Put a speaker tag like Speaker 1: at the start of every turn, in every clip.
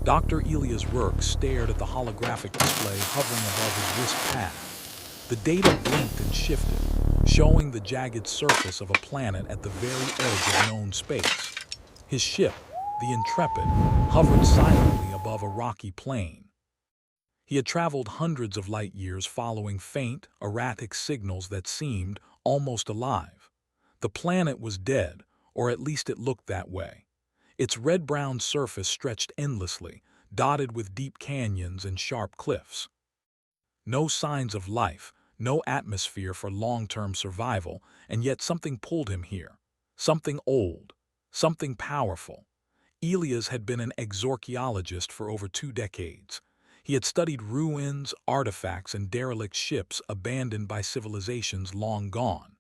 Speaker 1: Dr. Elias Rourke stared at the holographic display hovering above his wrist pad. The data blinked and shifted, showing the jagged surface of a planet at the very edge of known space. His ship, the Intrepid, hovered silently above a rocky plain. He had traveled hundreds of light years following faint, erratic signals that seemed almost alive. The planet was dead, or at least it looked that way. Its red-brown surface stretched endlessly, dotted with deep canyons and sharp cliffs. No signs of life, no atmosphere for long-term survival, and yet something pulled him here. Something old, something powerful. Elias had been an exarchaeologist for over 2 decades. He had studied ruins, artifacts, and derelict ships abandoned by civilizations long gone.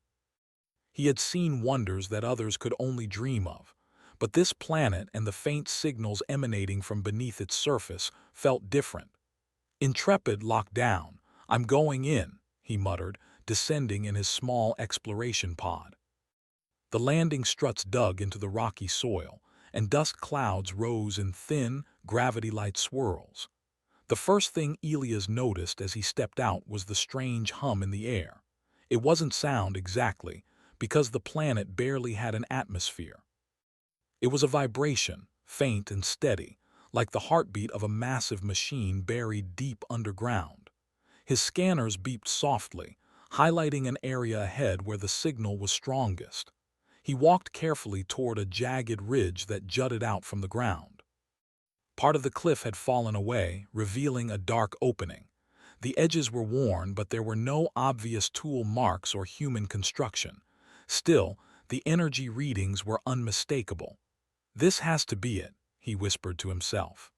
Speaker 1: He had seen wonders that others could only dream of. But this planet and the faint signals emanating from beneath its surface felt different. Intrepid locked down. "I'm going in," he muttered, descending in his small exploration pod. The landing struts dug into the rocky soil, and dust clouds rose in thin, gravity-light swirls. The first thing Elias noticed as he stepped out was the strange hum in the air. It wasn't sound exactly, because the planet barely had an atmosphere. It was a vibration, faint and steady, like the heartbeat of a massive machine buried deep underground. His scanners beeped softly, highlighting an area ahead where the signal was strongest. He walked carefully toward a jagged ridge that jutted out from the ground. Part of the cliff had fallen away, revealing a dark opening. The edges were worn, but there were no obvious tool marks or human construction. Still, the energy readings were unmistakable. "This has to be it," he whispered to himself.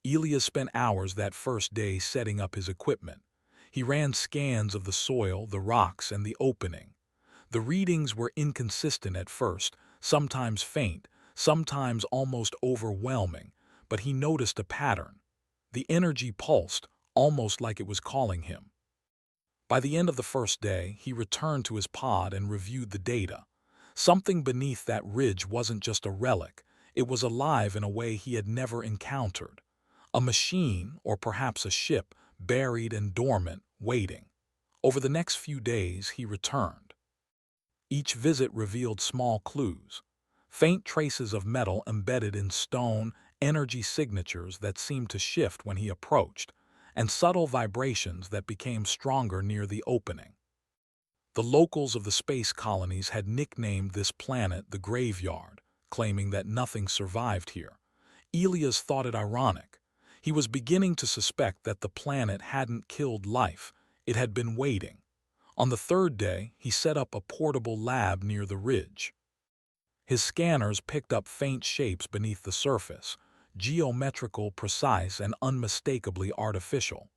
Speaker 1: Elias spent hours that first day setting up his equipment. He ran scans of the soil, the rocks, and the opening. The readings were inconsistent at first, sometimes faint, sometimes almost overwhelming, but he noticed a pattern. The energy pulsed, almost like it was calling him. By the end of the first day, he returned to his pod and reviewed the data. Something beneath that ridge wasn't just a relic, it was alive in a way he had never encountered. A machine, or perhaps a ship, buried and dormant, waiting. Over the next few days, he returned. Each visit revealed small clues, faint traces of metal embedded in stone, energy signatures that seemed to shift when he approached, and subtle vibrations that became stronger near the opening. The locals of the space colonies had nicknamed this planet the Graveyard, claiming that nothing survived here. Elias thought it ironic. He was beginning to suspect that the planet hadn't killed life, it had been waiting. On the third day, he set up a portable lab near the ridge. His scanners picked up faint shapes beneath the surface, geometrical, precise, and unmistakably artificial.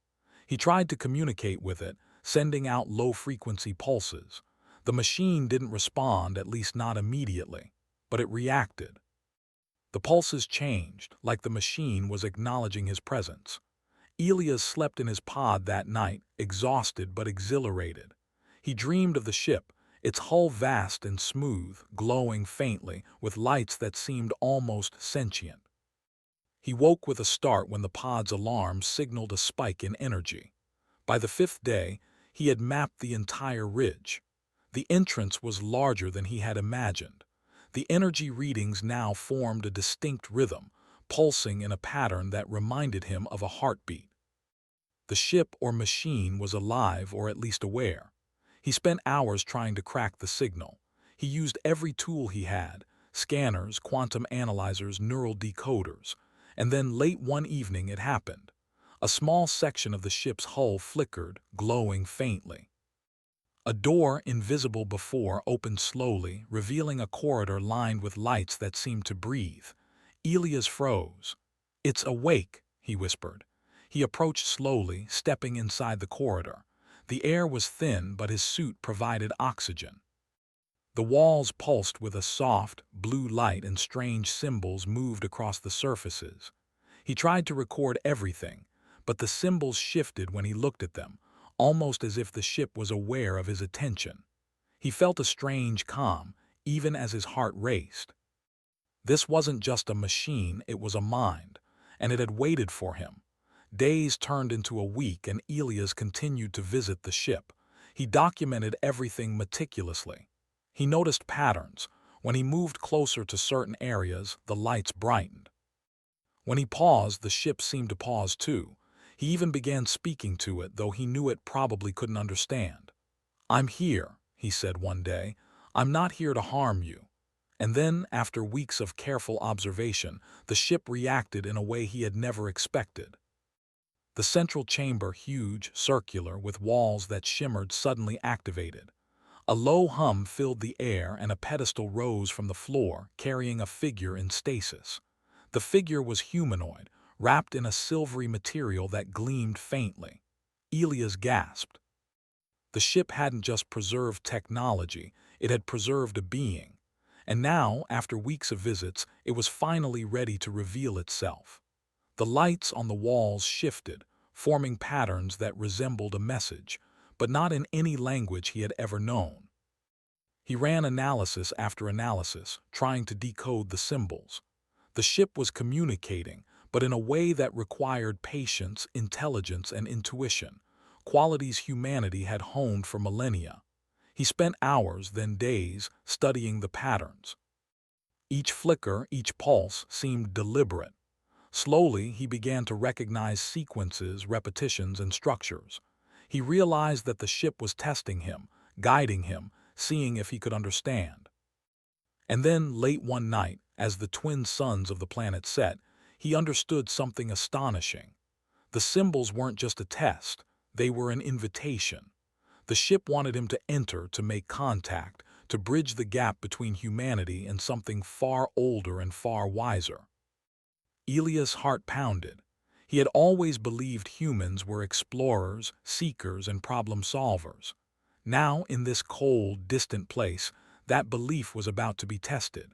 Speaker 1: He tried to communicate with it, sending out low-frequency pulses. The machine didn't respond, at least not immediately, but it reacted. The pulses changed, like the machine was acknowledging his presence. Elias slept in his pod that night, exhausted but exhilarated. He dreamed of the ship, its hull vast and smooth, glowing faintly, with lights that seemed almost sentient. He woke with a start when the pod's alarm signaled a spike in energy. By the fifth day, he had mapped the entire ridge. The entrance was larger than he had imagined. The energy readings now formed a distinct rhythm, pulsing in a pattern that reminded him of a heartbeat. The ship or machine was alive, or at least aware. He spent hours trying to crack the signal. He used every tool he had, scanners, quantum analyzers, neural decoders. And then late one evening it happened. A small section of the ship's hull flickered, glowing faintly. A door, invisible before, opened slowly, revealing a corridor lined with lights that seemed to breathe. Elias froze. "It's awake," he whispered. He approached slowly, stepping inside the corridor. The air was thin, but his suit provided oxygen. The walls pulsed with a soft, blue light, and strange symbols moved across the surfaces. He tried to record everything, but the symbols shifted when he looked at them, almost as if the ship was aware of his attention. He felt a strange calm, even as his heart raced. This wasn't just a machine, it was a mind, and it had waited for him. Days turned into a week, and Elias continued to visit the ship. He documented everything meticulously. He noticed patterns. When he moved closer to certain areas, the lights brightened. When he paused, the ship seemed to pause too. He even began speaking to it, though he knew it probably couldn't understand. "I'm here," he said one day. "I'm not here to harm you." And then, after weeks of careful observation, the ship reacted in a way he had never expected. The central chamber, huge, circular, with walls that shimmered, suddenly activated. A low hum filled the air, and a pedestal rose from the floor, carrying a figure in stasis. The figure was humanoid, wrapped in a silvery material that gleamed faintly. Elias gasped. The ship hadn't just preserved technology, it had preserved a being. And now, after weeks of visits, it was finally ready to reveal itself. The lights on the walls shifted, forming patterns that resembled a message, but not in any language he had ever known. He ran analysis after analysis, trying to decode the symbols. The ship was communicating, but in a way that required patience, intelligence, and intuition, qualities humanity had honed for millennia. He spent hours, then days, studying the patterns. Each flicker, each pulse seemed deliberate. Slowly, he began to recognize sequences, repetitions, and structures. He realized that the ship was testing him, guiding him, seeing if he could understand. And then, late one night, as the twin suns of the planet set, he understood something astonishing. The symbols weren't just a test, they were an invitation. The ship wanted him to enter, to make contact, to bridge the gap between humanity and something far older and far wiser. Elias' heart pounded. He had always believed humans were explorers, seekers, and problem solvers. Now, in this cold, distant place, that belief was about to be tested.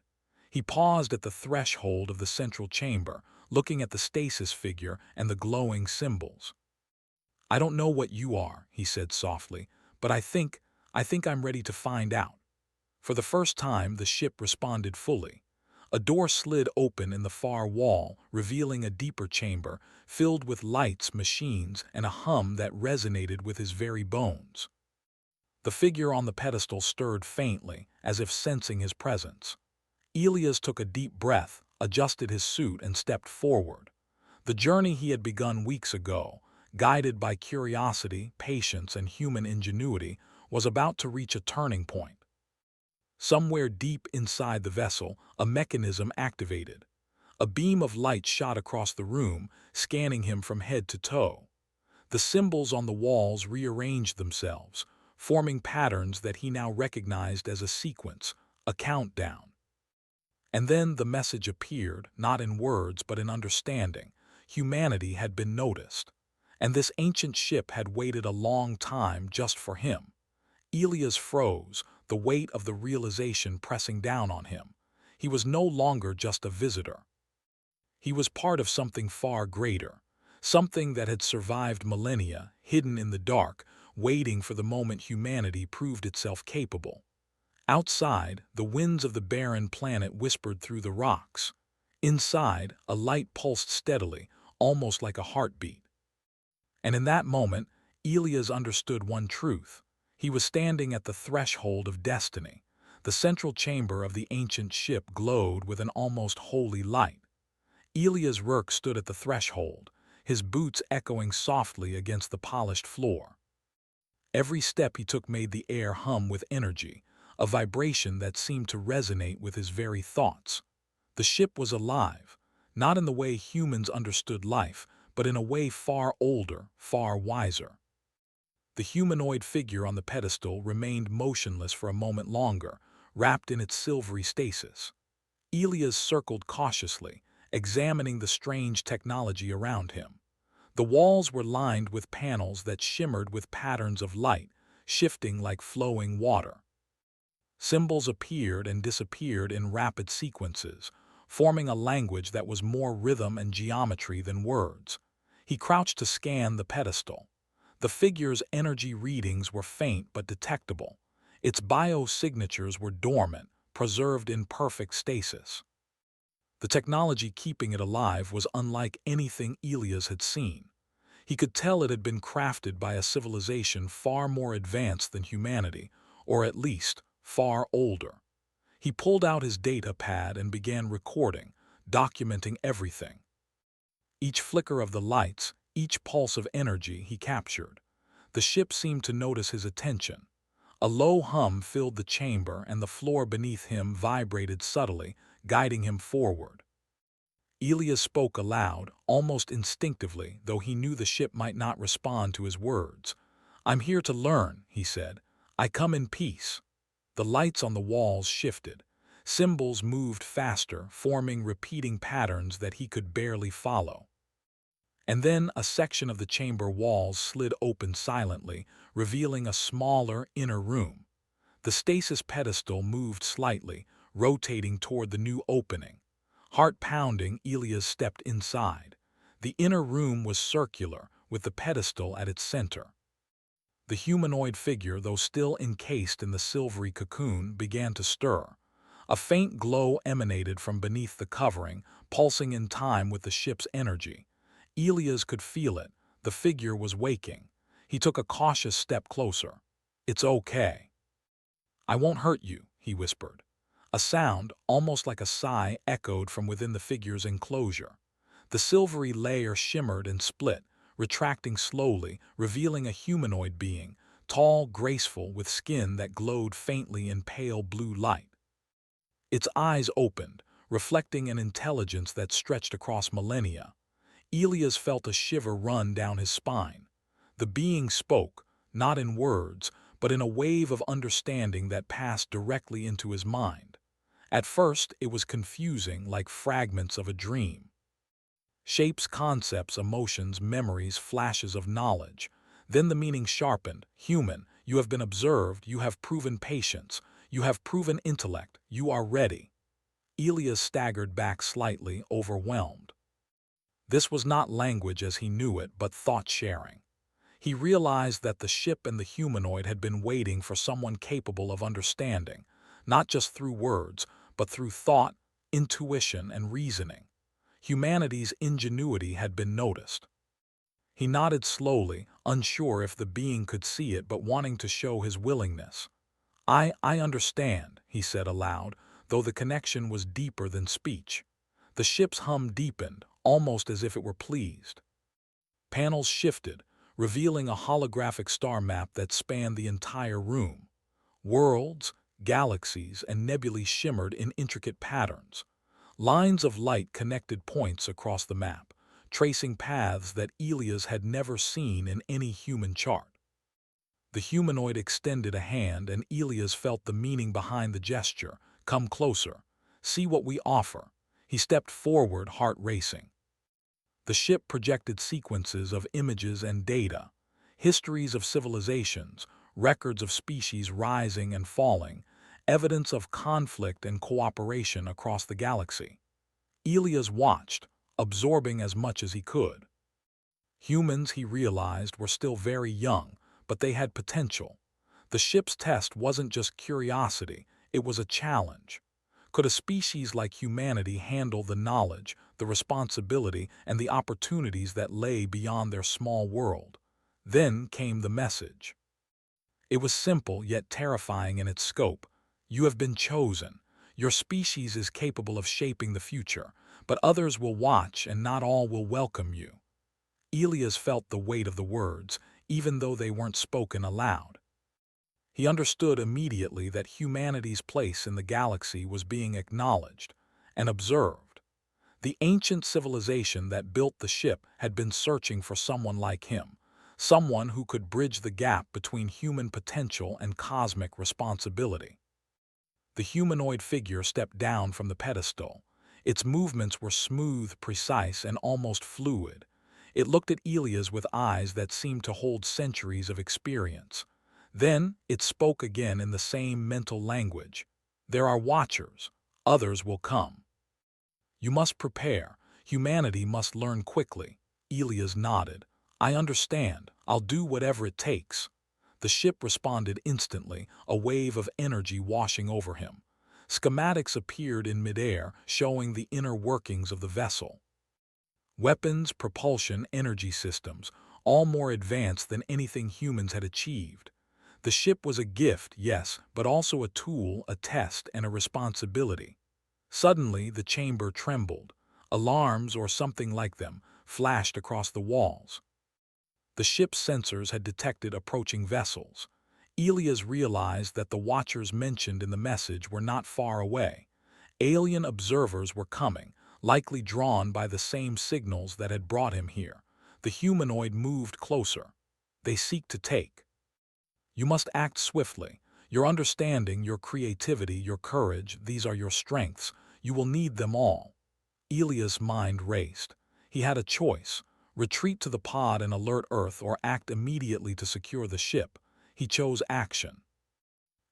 Speaker 1: He paused at the threshold of the central chamber, looking at the stasis figure and the glowing symbols. "I don't know what you are," he said softly, "but I think I'm ready to find out." For the first time, the ship responded fully. A door slid open in the far wall, revealing a deeper chamber, filled with lights, machines, and a hum that resonated with his very bones. The figure on the pedestal stirred faintly, as if sensing his presence. Elias took a deep breath, adjusted his suit, and stepped forward. The journey he had begun weeks ago, guided by curiosity, patience, and human ingenuity, was about to reach a turning point. Somewhere deep inside the vessel, a mechanism activated. A beam of light shot across the room, scanning him from head to toe. The symbols on the walls rearranged themselves, forming patterns that he now recognized as a sequence, a countdown. And then the message appeared, not in words but in understanding. Humanity had been noticed. And this ancient ship had waited a long time just for him. Elias froze, the weight of the realization pressing down on him. He was no longer just a visitor. He was part of something far greater, something that had survived millennia, hidden in the dark, waiting for the moment humanity proved itself capable. Outside, the winds of the barren planet whispered through the rocks. Inside, a light pulsed steadily, almost like a heartbeat. And in that moment, Elias understood one truth. He was standing at the threshold of destiny. The central chamber of the ancient ship glowed with an almost holy light. Elias Rourke stood at the threshold, his boots echoing softly against the polished floor. Every step he took made the air hum with energy, a vibration that seemed to resonate with his very thoughts. The ship was alive, not in the way humans understood life, but in a way far older, far wiser. The humanoid figure on the pedestal remained motionless for a moment longer, wrapped in its silvery stasis. Elias circled cautiously, examining the strange technology around him. The walls were lined with panels that shimmered with patterns of light, shifting like flowing water. Symbols appeared and disappeared in rapid sequences, forming a language that was more rhythm and geometry than words. He crouched to scan the pedestal. The figure's energy readings were faint but detectable. Its biosignatures were dormant, preserved in perfect stasis. The technology keeping it alive was unlike anything Elias had seen. He could tell it had been crafted by a civilization far more advanced than humanity, or at least far older. He pulled out his data pad and began recording, documenting everything. Each flicker of the lights, each pulse of energy he captured. The ship seemed to notice his attention. A low hum filled the chamber and the floor beneath him vibrated subtly, guiding him forward. Elias spoke aloud, almost instinctively, though he knew the ship might not respond to his words. "I'm here to learn," he said. "I come in peace." The lights on the walls shifted. Symbols moved faster, forming repeating patterns that he could barely follow. And then a section of the chamber walls slid open silently, revealing a smaller inner room. The stasis pedestal moved slightly, rotating toward the new opening. Heart pounding, Elias stepped inside. The inner room was circular, with the pedestal at its center. The humanoid figure, though still encased in the silvery cocoon, began to stir. A faint glow emanated from beneath the covering, pulsing in time with the ship's energy. Elias could feel it. The figure was waking. He took a cautious step closer. "It's okay. I won't hurt you," he whispered. A sound, almost like a sigh, echoed from within the figure's enclosure. The silvery layer shimmered and split, retracting slowly, revealing a humanoid being, tall, graceful, with skin that glowed faintly in pale blue light. Its eyes opened, reflecting an intelligence that stretched across millennia. Elias felt a shiver run down his spine. The being spoke, not in words, but in a wave of understanding that passed directly into his mind. At first, it was confusing, like fragments of a dream. Shapes, concepts, emotions, memories, flashes of knowledge. Then the meaning sharpened. "Human, you have been observed, you have proven patience, you have proven intellect, you are ready." Elias staggered back slightly, overwhelmed. This was not language as he knew it, but thought-sharing. He realized that the ship and the humanoid had been waiting for someone capable of understanding, not just through words, but through thought, intuition, and reasoning. Humanity's ingenuity had been noticed. He nodded slowly, unsure if the being could see it but wanting to show his willingness. I understand," he said aloud, though the connection was deeper than speech. The ship's hum deepened, almost as if it were pleased. Panels shifted, revealing a holographic star map that spanned the entire room. Worlds, galaxies, and nebulae shimmered in intricate patterns. Lines of light connected points across the map, tracing paths that Elias had never seen in any human chart. The humanoid extended a hand, and Elias felt the meaning behind the gesture. "Come closer. See what we offer." He stepped forward, heart racing. The ship projected sequences of images and data, histories of civilizations, records of species rising and falling, evidence of conflict and cooperation across the galaxy. Elias watched, absorbing as much as he could. Humans, he realized, were still very young, but they had potential. The ship's test wasn't just curiosity, it was a challenge. Could a species like humanity handle the knowledge, the responsibility, and the opportunities that lay beyond their small world? Then came the message. It was simple yet terrifying in its scope. "You have been chosen. Your species is capable of shaping the future, but others will watch and not all will welcome you." Elias felt the weight of the words, even though they weren't spoken aloud. He understood immediately that humanity's place in the galaxy was being acknowledged and observed. The ancient civilization that built the ship had been searching for someone like him, someone who could bridge the gap between human potential and cosmic responsibility. The humanoid figure stepped down from the pedestal. Its movements were smooth, precise, and almost fluid. It looked at Elias with eyes that seemed to hold centuries of experience. Then it spoke again in the same mental language. "There are watchers. Others will come. You must prepare. Humanity must learn quickly." Elias nodded. "I understand. I'll do whatever it takes." The ship responded instantly, a wave of energy washing over him. Schematics appeared in midair, showing the inner workings of the vessel. Weapons, propulsion, energy systems, all more advanced than anything humans had achieved. The ship was a gift, yes, but also a tool, a test, and a responsibility. Suddenly, the chamber trembled. Alarms, or something like them, flashed across the walls. The ship's sensors had detected approaching vessels. Elias realized that the watchers mentioned in the message were not far away. Alien observers were coming, likely drawn by the same signals that had brought him here. The humanoid moved closer. They seek to take. You must act swiftly. Your understanding, your creativity, your courage, these are your strengths. You will need them all. Elias' mind raced. He had a choice: retreat to the pod and alert Earth, or act immediately to secure the ship. He chose action.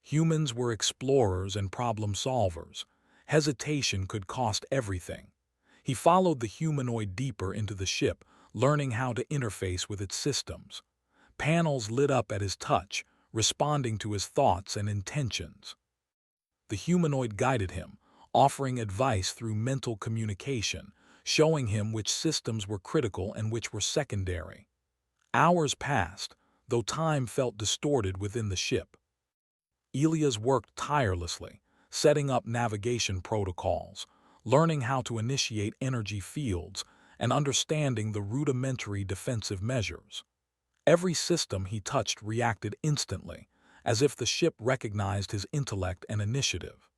Speaker 1: Humans were explorers and problem solvers. Hesitation could cost everything. He followed the humanoid deeper into the ship, learning how to interface with its systems. Panels lit up at his touch, responding to his thoughts and intentions. The humanoid guided him, offering advice through mental communication, showing him which systems were critical and which were secondary. Hours passed, though time felt distorted within the ship. Elias worked tirelessly, setting up navigation protocols, learning how to initiate energy fields, and understanding the rudimentary defensive measures. Every system he touched reacted instantly, as if the ship recognized his intellect and initiative.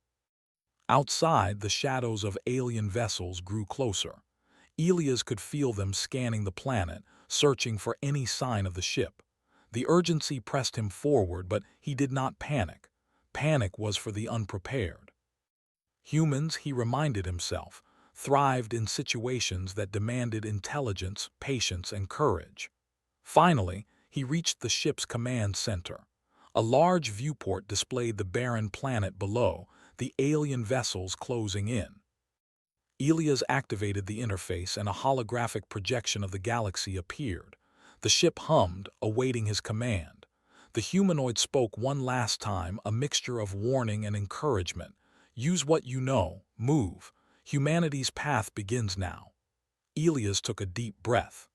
Speaker 1: Outside, the shadows of alien vessels grew closer. Elias could feel them scanning the planet, searching for any sign of the ship. The urgency pressed him forward, but he did not panic. Panic was for the unprepared. Humans, he reminded himself, thrived in situations that demanded intelligence, patience, and courage. Finally, he reached the ship's command center. A large viewport displayed the barren planet below, the alien vessels closing in. Elias activated the interface and a holographic projection of the galaxy appeared. The ship hummed, awaiting his command. The humanoid spoke one last time, a mixture of warning and encouragement. Use what you know, move. Humanity's path begins now. Elias took a deep breath.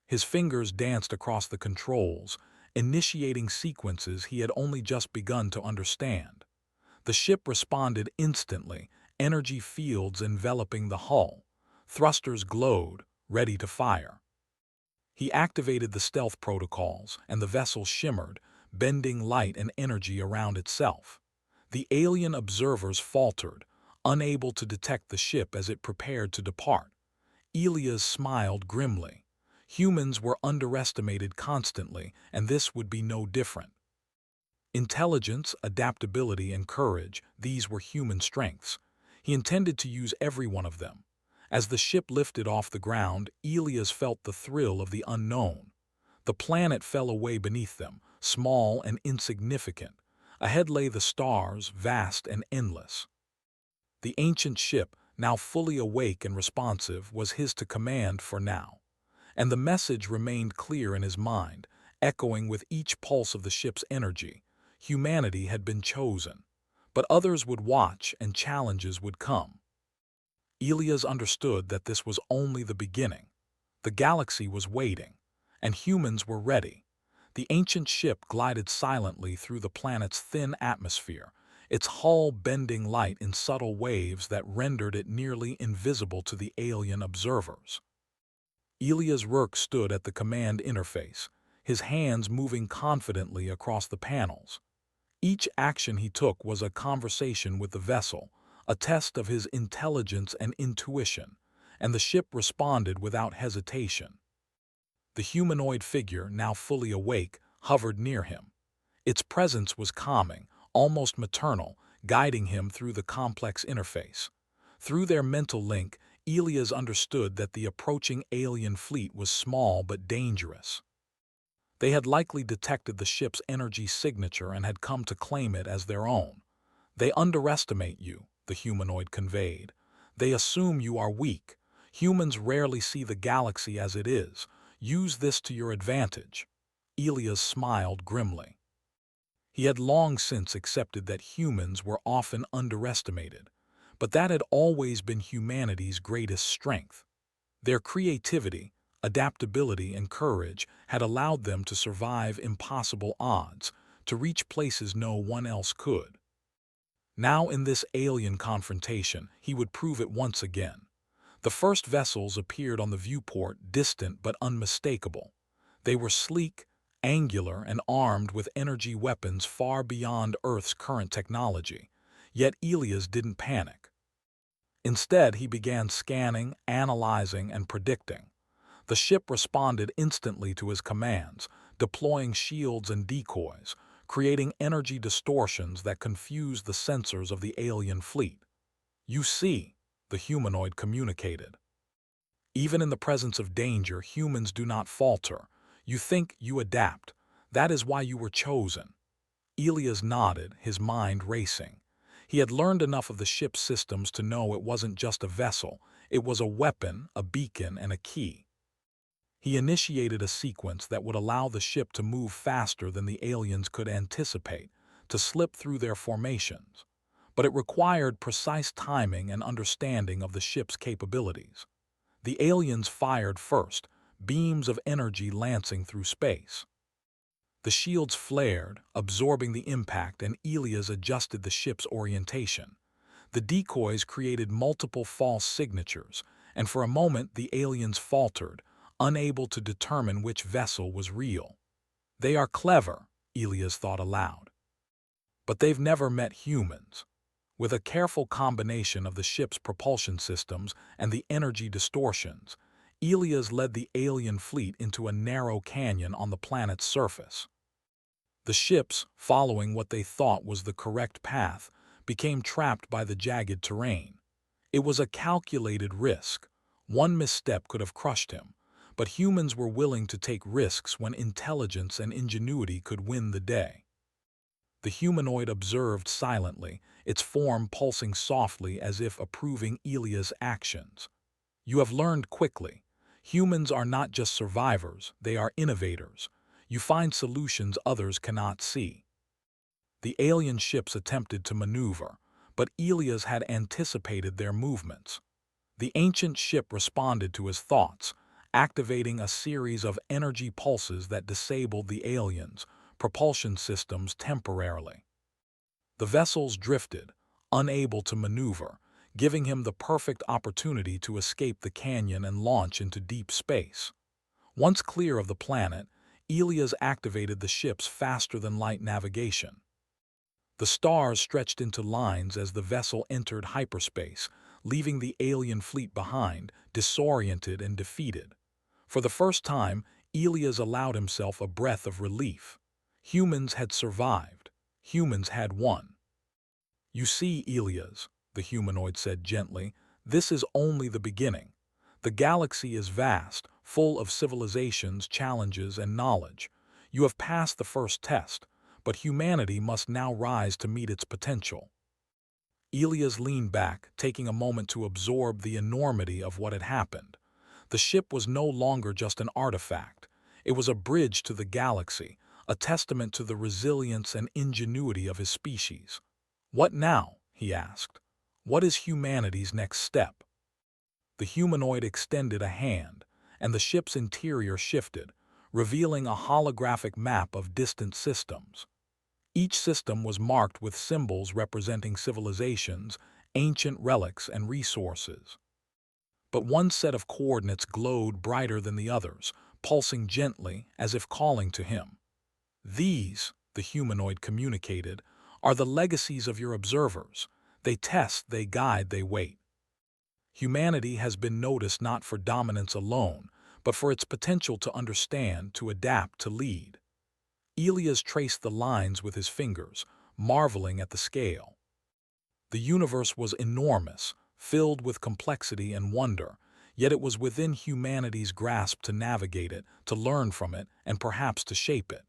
Speaker 1: His fingers danced across the controls, initiating sequences he had only just begun to understand. The ship responded instantly, energy fields enveloping the hull. Thrusters glowed, ready to fire. He activated the stealth protocols, and the vessel shimmered, bending light and energy around itself. The alien observers faltered, unable to detect the ship as it prepared to depart. Elias smiled grimly. Humans were underestimated constantly, and this would be no different. Intelligence, adaptability, and courage, these were human strengths. He intended to use every one of them. As the ship lifted off the ground, Elias felt the thrill of the unknown. The planet fell away beneath them, small and insignificant. Ahead lay the stars, vast and endless. The ancient ship, now fully awake and responsive, was his to command for now. And the message remained clear in his mind, echoing with each pulse of the ship's energy. Humanity had been chosen, but others would watch and challenges would come. Elias understood that this was only the beginning. The galaxy was waiting, and humans were ready. The ancient ship glided silently through the planet's thin atmosphere, its hull bending light in subtle waves that rendered it nearly invisible to the alien observers. Elias Rourke stood at the command interface, his hands moving confidently across the panels. Each action he took was a conversation with the vessel, a test of his intelligence and intuition, and the ship responded without hesitation. The humanoid figure, now fully awake, hovered near him. Its presence was calming, almost maternal, guiding him through the complex interface. Through their mental link, Elias understood that the approaching alien fleet was small but dangerous. They had likely detected the ship's energy signature and had come to claim it as their own. They underestimate you, the humanoid conveyed. They assume you are weak. Humans rarely see the galaxy as it is. Use this to your advantage. Elias smiled grimly. He had long since accepted that humans were often underestimated, but that had always been humanity's greatest strength. Their creativity, adaptability, and courage had allowed them to survive impossible odds, to reach places no one else could. Now in this alien confrontation, he would prove it once again. The first vessels appeared on the viewport, distant but unmistakable. They were sleek, angular, and armed with energy weapons far beyond Earth's current technology. Yet Elias didn't panic. Instead, he began scanning, analyzing, and predicting. The ship responded instantly to his commands, deploying shields and decoys, creating energy distortions that confused the sensors of the alien fleet. "You see," the humanoid communicated. "Even in the presence of danger, humans do not falter. You think, you adapt. That is why you were chosen." Elias nodded, his mind racing. He had learned enough of the ship's systems to know it wasn't just a vessel, it was a weapon, a beacon, and a key. He initiated a sequence that would allow the ship to move faster than the aliens could anticipate, to slip through their formations. But it required precise timing and understanding of the ship's capabilities. The aliens fired first, beams of energy lancing through space. The shields flared, absorbing the impact, and Elias adjusted the ship's orientation. The decoys created multiple false signatures, and for a moment the aliens faltered, unable to determine which vessel was real. "They are clever," Elias thought aloud. "But they've never met humans." With a careful combination of the ship's propulsion systems and the energy distortions, Elias led the alien fleet into a narrow canyon on the planet's surface. The ships, following what they thought was the correct path, became trapped by the jagged terrain. It was a calculated risk. One misstep could have crushed him, but humans were willing to take risks when intelligence and ingenuity could win the day. The humanoid observed silently, its form pulsing softly as if approving Elias' actions. "You have learned quickly. Humans are not just survivors, they are innovators. You find solutions others cannot see." The alien ships attempted to maneuver, but Elias had anticipated their movements. The ancient ship responded to his thoughts, activating a series of energy pulses that disabled the aliens' propulsion systems temporarily. The vessels drifted, unable to maneuver, giving him the perfect opportunity to escape the canyon and launch into deep space. Once clear of the planet, Elias activated the ship's faster-than-light navigation. The stars stretched into lines as the vessel entered hyperspace, leaving the alien fleet behind, disoriented and defeated. For the first time, Elias allowed himself a breath of relief. Humans had survived. Humans had won. "You see, Elias," the humanoid said gently, "this is only the beginning. The galaxy is vast, full of civilizations, challenges, and knowledge. You have passed the first test, but humanity must now rise to meet its potential." Elias leaned back, taking a moment to absorb the enormity of what had happened. The ship was no longer just an artifact. It was a bridge to the galaxy, a testament to the resilience and ingenuity of his species. "What now?" he asked. "What is humanity's next step?" The humanoid extended a hand, and the ship's interior shifted, revealing a holographic map of distant systems. Each system was marked with symbols representing civilizations, ancient relics, and resources. But one set of coordinates glowed brighter than the others, pulsing gently as if calling to him. "These," the humanoid communicated, "are the legacies of your observers. They test, they guide, they wait." Humanity has been noticed not for dominance alone, but for its potential to understand, to adapt, to lead. Elias traced the lines with his fingers, marveling at the scale. The universe was enormous, filled with complexity and wonder, yet it was within humanity's grasp to navigate it, to learn from it, and perhaps to shape it.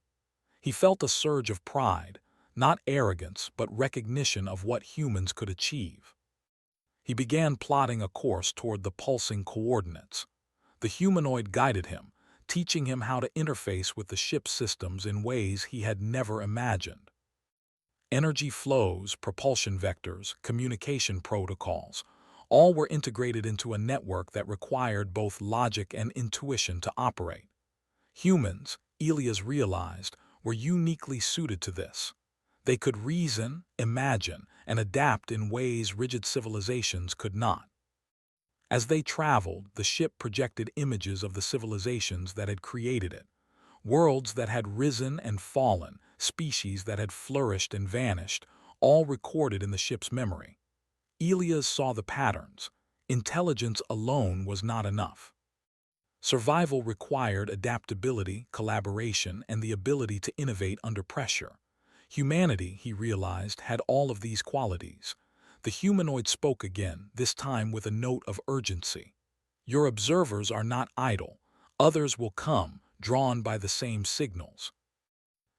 Speaker 1: He felt a surge of pride, not arrogance, but recognition of what humans could achieve. He began plotting a course toward the pulsing coordinates. The humanoid guided him, teaching him how to interface with the ship's systems in ways he had never imagined. Energy flows, propulsion vectors, communication protocols, all were integrated into a network that required both logic and intuition to operate. Humans, Elias realized, were uniquely suited to this. They could reason, imagine, and adapt in ways rigid civilizations could not. As they traveled, the ship projected images of the civilizations that had created it, worlds that had risen and fallen, species that had flourished and vanished, all recorded in the ship's memory. Elias saw the patterns. Intelligence alone was not enough. Survival required adaptability, collaboration, and the ability to innovate under pressure. Humanity, he realized, had all of these qualities. The humanoid spoke again, this time with a note of urgency. Your observers are not idle. Others will come, drawn by the same signals.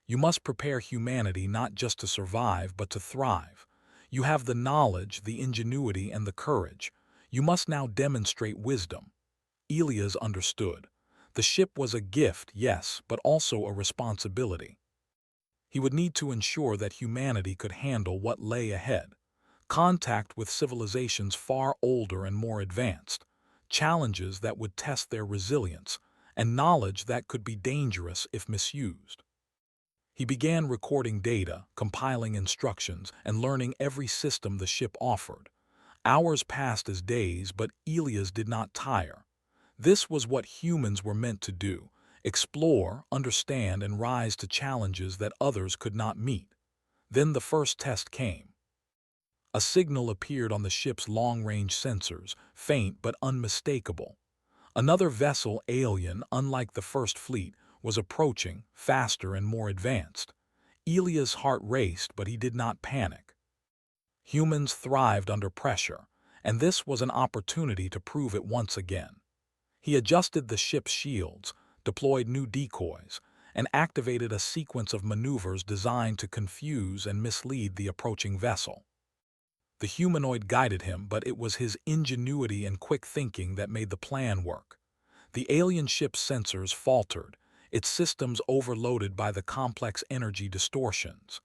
Speaker 1: You must prepare humanity not just to survive, but to thrive. You have the knowledge, the ingenuity, and the courage. You must now demonstrate wisdom. Elias understood. The ship was a gift, yes, but also a responsibility. He would need to ensure that humanity could handle what lay ahead. Contact with civilizations far older and more advanced, challenges that would test their resilience, and knowledge that could be dangerous if misused. He began recording data, compiling instructions, and learning every system the ship offered. Hours passed as days, but Elias did not tire. This was what humans were meant to do: explore, understand, and rise to challenges that others could not meet. Then the first test came. A signal appeared on the ship's long-range sensors, faint but unmistakable. Another vessel, alien, unlike the first fleet, was approaching, faster and more advanced. Elias' heart raced, but he did not panic. Humans thrived under pressure, and this was an opportunity to prove it once again. He adjusted the ship's shields, deployed new decoys, and activated a sequence of maneuvers designed to confuse and mislead the approaching vessel. The humanoid guided him, but it was his ingenuity and quick thinking that made the plan work. The alien ship's sensors faltered, its systems overloaded by the complex energy distortions.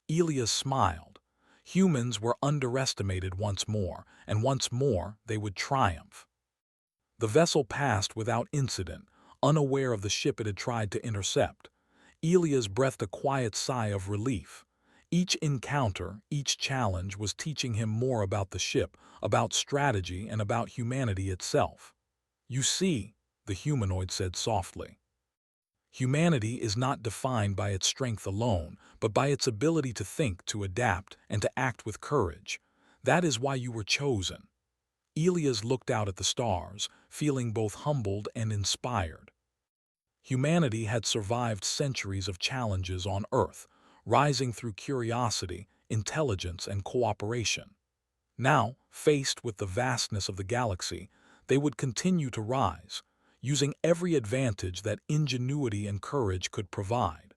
Speaker 1: Elias smiled. Humans were underestimated once more, and once more they would triumph. The vessel passed without incident, unaware of the ship it had tried to intercept. Elias breathed a quiet sigh of relief. Each encounter, each challenge was teaching him more about the ship, about strategy, and about humanity itself. You see, the humanoid said softly, humanity is not defined by its strength alone, but by its ability to think, to adapt, and to act with courage. That is why you were chosen. Elias looked out at the stars, feeling both humbled and inspired. Humanity had survived centuries of challenges on Earth, rising through curiosity, intelligence, and cooperation. Now, faced with the vastness of the galaxy, they would continue to rise, using every advantage that ingenuity and courage could provide.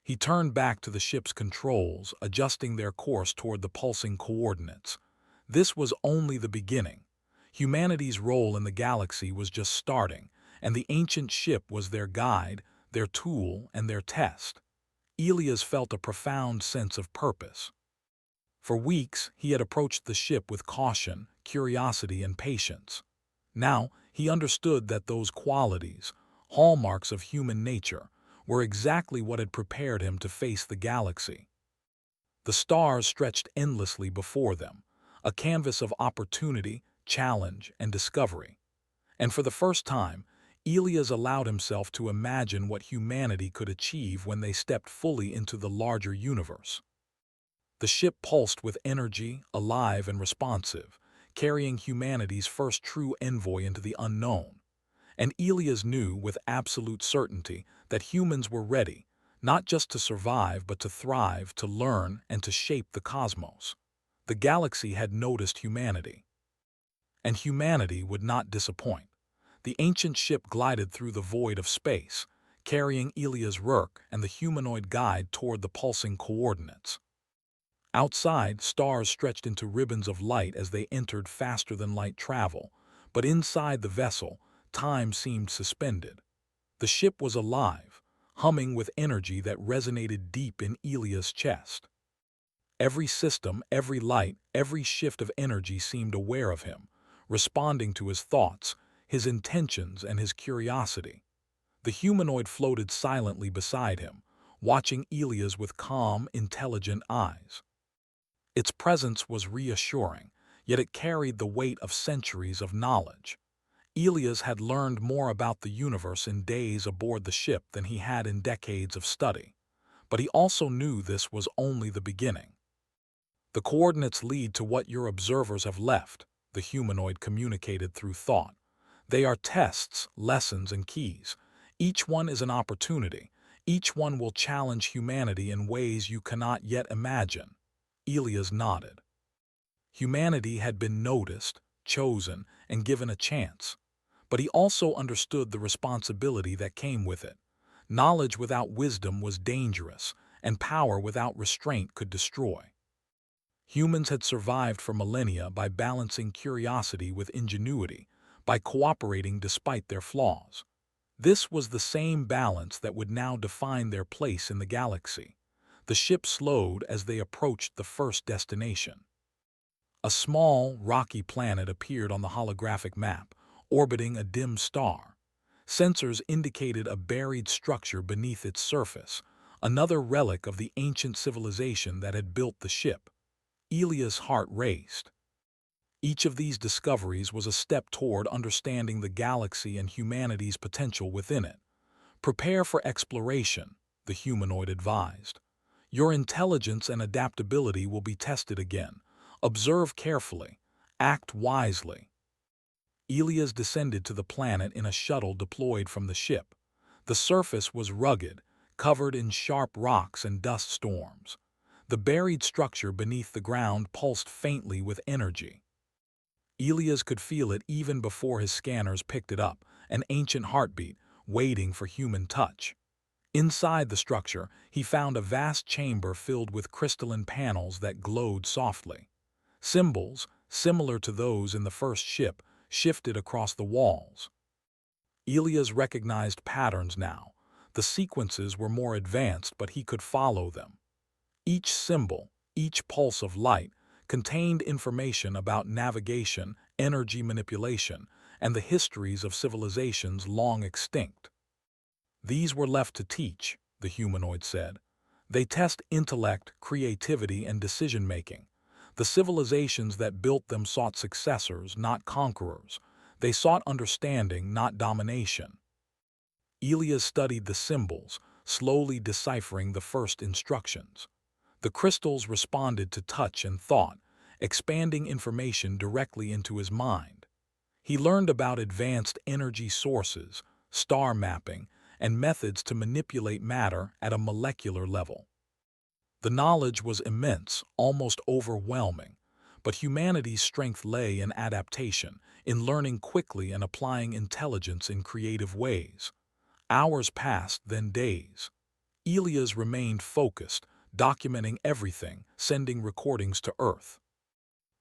Speaker 1: He turned back to the ship's controls, adjusting their course toward the pulsing coordinates. This was only the beginning. Humanity's role in the galaxy was just starting, and the ancient ship was their guide, their tool, and their test. Elias felt a profound sense of purpose. For weeks, he had approached the ship with caution, curiosity, and patience. Now, he understood that those qualities, hallmarks of human nature, were exactly what had prepared him to face the galaxy. The stars stretched endlessly before them, a canvas of opportunity, challenge, and discovery. And for the first time, Elias allowed himself to imagine what humanity could achieve when they stepped fully into the larger universe. The ship pulsed with energy, alive and responsive, carrying humanity's first true envoy into the unknown. And Elias knew with absolute certainty that humans were ready, not just to survive but to thrive, to learn, and to shape the cosmos. The galaxy had noticed humanity. And humanity would not disappoint. The ancient ship glided through the void of space, carrying Elias' work and the humanoid guide toward the pulsing coordinates. Outside, stars stretched into ribbons of light as they entered faster-than-light travel, but inside the vessel, time seemed suspended. The ship was alive, humming with energy that resonated deep in Elias' chest. Every system, every light, every shift of energy seemed aware of him, responding to his thoughts, his intentions, and his curiosity. The humanoid floated silently beside him, watching Elias with calm, intelligent eyes. Its presence was reassuring, yet it carried the weight of centuries of knowledge. Elias had learned more about the universe in days aboard the ship than he had in decades of study. But he also knew this was only the beginning. The coordinates lead to what your observers have left, the humanoid communicated through thought. They are tests, lessons, and keys. Each one is an opportunity. Each one will challenge humanity in ways you cannot yet imagine. Elias nodded. Humanity had been noticed, chosen, and given a chance. But he also understood the responsibility that came with it. Knowledge without wisdom was dangerous, and power without restraint could destroy. Humans had survived for millennia by balancing curiosity with ingenuity, by cooperating despite their flaws. This was the same balance that would now define their place in the galaxy. The ship slowed as they approached the first destination. A small, rocky planet appeared on the holographic map, orbiting a dim star. Sensors indicated a buried structure beneath its surface, another relic of the ancient civilization that had built the ship. Elias' heart raced. Each of these discoveries was a step toward understanding the galaxy and humanity's potential within it. Prepare for exploration, the humanoid advised. Your intelligence and adaptability will be tested again. Observe carefully. Act wisely. Elias descended to the planet in a shuttle deployed from the ship. The surface was rugged, covered in sharp rocks and dust storms. The buried structure beneath the ground pulsed faintly with energy. Elias could feel it even before his scanners picked it up, an ancient heartbeat, waiting for human touch. Inside the structure, he found a vast chamber filled with crystalline panels that glowed softly. Symbols, similar to those in the first ship, shifted across the walls. Elias recognized patterns now. The sequences were more advanced, but he could follow them. Each symbol, each pulse of light, contained information about navigation, energy manipulation, and the histories of civilizations long extinct. These were left to teach, the humanoid said. They test intellect, creativity, and decision-making. The civilizations that built them sought successors, not conquerors. They sought understanding, not domination. Elias studied the symbols, slowly deciphering the first instructions. The crystals responded to touch and thought, expanding information directly into his mind. He learned about advanced energy sources, star mapping, and methods to manipulate matter at a molecular level. The knowledge was immense, almost overwhelming, but humanity's strength lay in adaptation, in learning quickly and applying intelligence in creative ways. Hours passed, then days. Elias remained focused, documenting everything, sending recordings to Earth.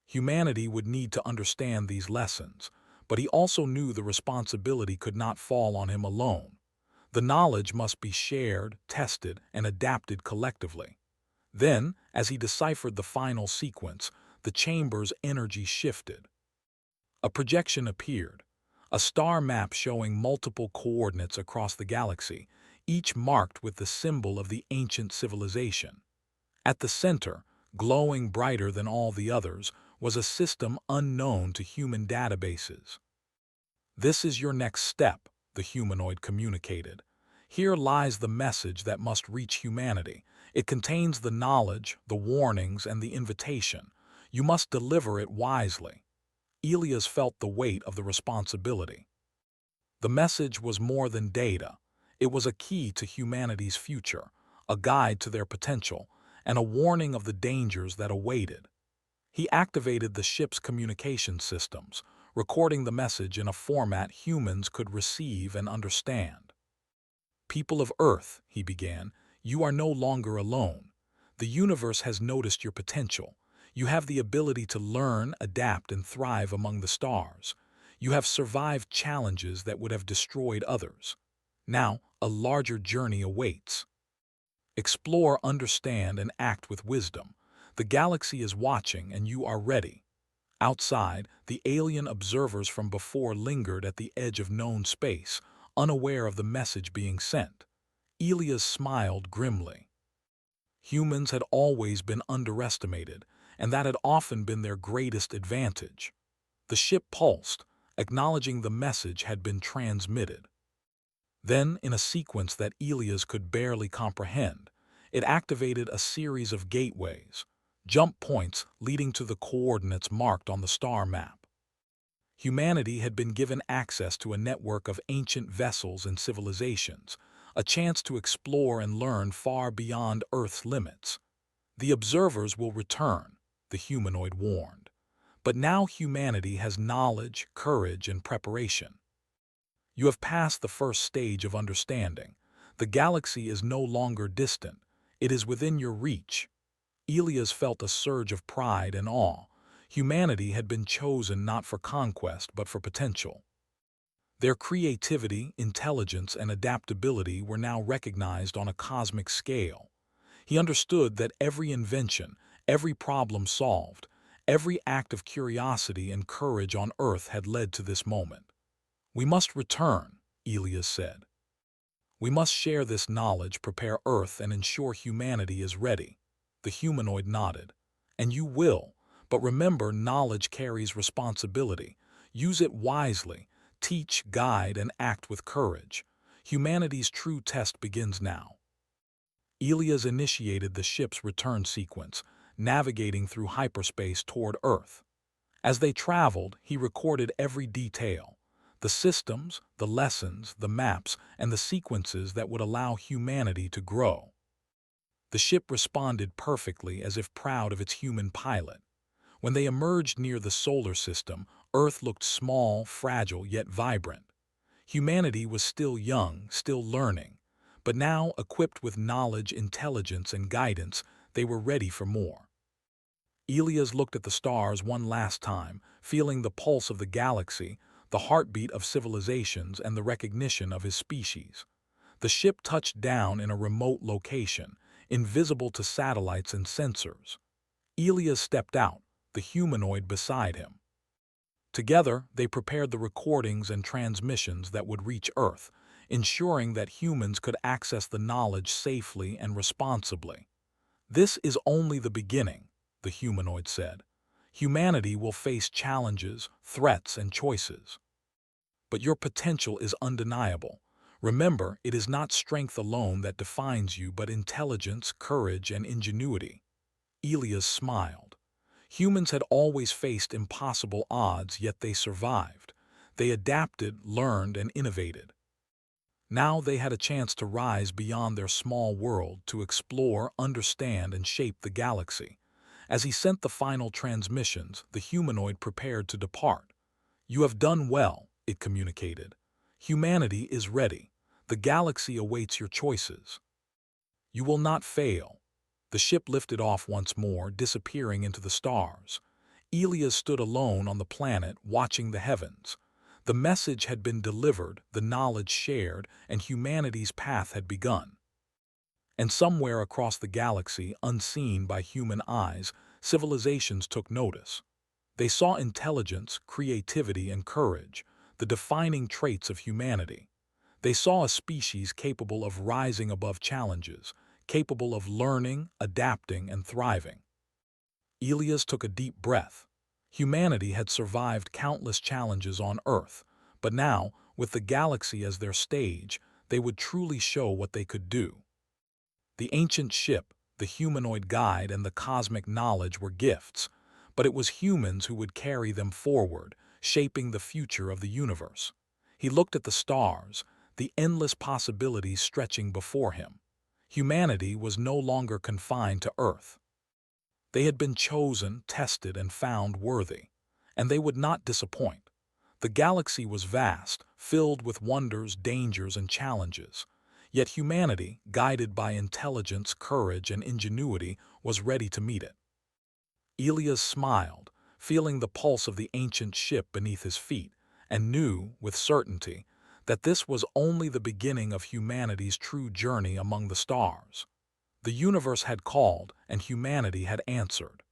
Speaker 1: Humanity would need to understand these lessons, but he also knew the responsibility could not fall on him alone. The knowledge must be shared, tested, and adapted collectively. Then, as he deciphered the final sequence, the chamber's energy shifted. A projection appeared, a star map showing multiple coordinates across the galaxy, each marked with the symbol of the ancient civilization. At the center, glowing brighter than all the others, was a system unknown to human databases. "This is your next step," the humanoid communicated. "Here lies the message that must reach humanity. It contains the knowledge, the warnings, and the invitation. You must deliver it wisely." Elias felt the weight of the responsibility. The message was more than data. It was a key to humanity's future, a guide to their potential, and a warning of the dangers that awaited. He activated the ship's communication systems, recording the message in a format humans could receive and understand. "People of Earth," he began, "you are no longer alone. The universe has noticed your potential. You have the ability to learn, adapt, and thrive among the stars. You have survived challenges that would have destroyed others. Now, a larger journey awaits. Explore, understand, and act with wisdom. The galaxy is watching and you are ready. Outside, the alien observers from before lingered at the edge of known space, unaware of the message being sent. Elias smiled grimly. Humans had always been underestimated, and that had often been their greatest advantage. The ship pulsed, acknowledging the message had been transmitted. Then, in a sequence that Elias could barely comprehend, it activated a series of gateways, jump points leading to the coordinates marked on the star map. Humanity had been given access to a network of ancient vessels and civilizations, a chance to explore and learn far beyond Earth's limits. The observers will return, the humanoid warned. But now humanity has knowledge, courage, and preparation. You have passed the first stage of understanding. The galaxy is no longer distant. It is within your reach. Elias felt a surge of pride and awe. Humanity had been chosen not for conquest but for potential. Their creativity, intelligence, and adaptability were now recognized on a cosmic scale. He understood that every invention, every problem solved, every act of curiosity and courage on Earth had led to this moment. "We must return," Elias said. "We must share this knowledge, prepare Earth, and ensure humanity is ready." The humanoid nodded. "And you will, but remember, knowledge carries responsibility. Use it wisely, teach, guide, and act with courage. Humanity's true test begins now." Elias initiated the ship's return sequence, navigating through hyperspace toward Earth. As they traveled, he recorded every detail: the systems, the lessons, the maps, and the sequences that would allow humanity to grow. The ship responded perfectly, as if proud of its human pilot. When they emerged near the solar system, Earth looked small, fragile, yet vibrant. Humanity was still young, still learning, but now, equipped with knowledge, intelligence, and guidance, they were ready for more. Elias looked at the stars one last time, feeling the pulse of the galaxy, the heartbeat of civilizations, and the recognition of his species. The ship touched down in a remote location, invisible to satellites and sensors. Elias stepped out, the humanoid beside him. Together, they prepared the recordings and transmissions that would reach Earth, ensuring that humans could access the knowledge safely and responsibly. "This is only the beginning," the humanoid said. "Humanity will face challenges, threats, and choices. But your potential is undeniable. Remember, it is not strength alone that defines you, but intelligence, courage, and ingenuity." Elias smiled. Humans had always faced impossible odds, yet they survived. They adapted, learned, and innovated. Now they had a chance to rise beyond their small world, to explore, understand, and shape the galaxy. As he sent the final transmissions, the humanoid prepared to depart. "You have done well," it communicated. "Humanity is ready. The galaxy awaits your choices. You will not fail." The ship lifted off once more, disappearing into the stars. Elias stood alone on the planet, watching the heavens. The message had been delivered, the knowledge shared, and humanity's path had begun. And somewhere across the galaxy, unseen by human eyes, civilizations took notice. They saw intelligence, creativity, and courage, the defining traits of humanity. They saw a species capable of rising above challenges, capable of learning, adapting, and thriving. Elias took a deep breath. Humanity had survived countless challenges on Earth, but now, with the galaxy as their stage, they would truly show what they could do. The ancient ship, the humanoid guide, and the cosmic knowledge were gifts, but it was humans who would carry them forward, shaping the future of the universe. He looked at the stars, the endless possibilities stretching before him. Humanity was no longer confined to Earth. They had been chosen, tested, and found worthy, and they would not disappoint. The galaxy was vast, filled with wonders, dangers, and challenges. Yet humanity, guided by intelligence, courage, and ingenuity, was ready to meet it. Elias smiled, feeling the pulse of the ancient ship beneath his feet, and knew, with certainty, that this was only the beginning of humanity's true journey among the stars. The universe had called, and humanity had answered.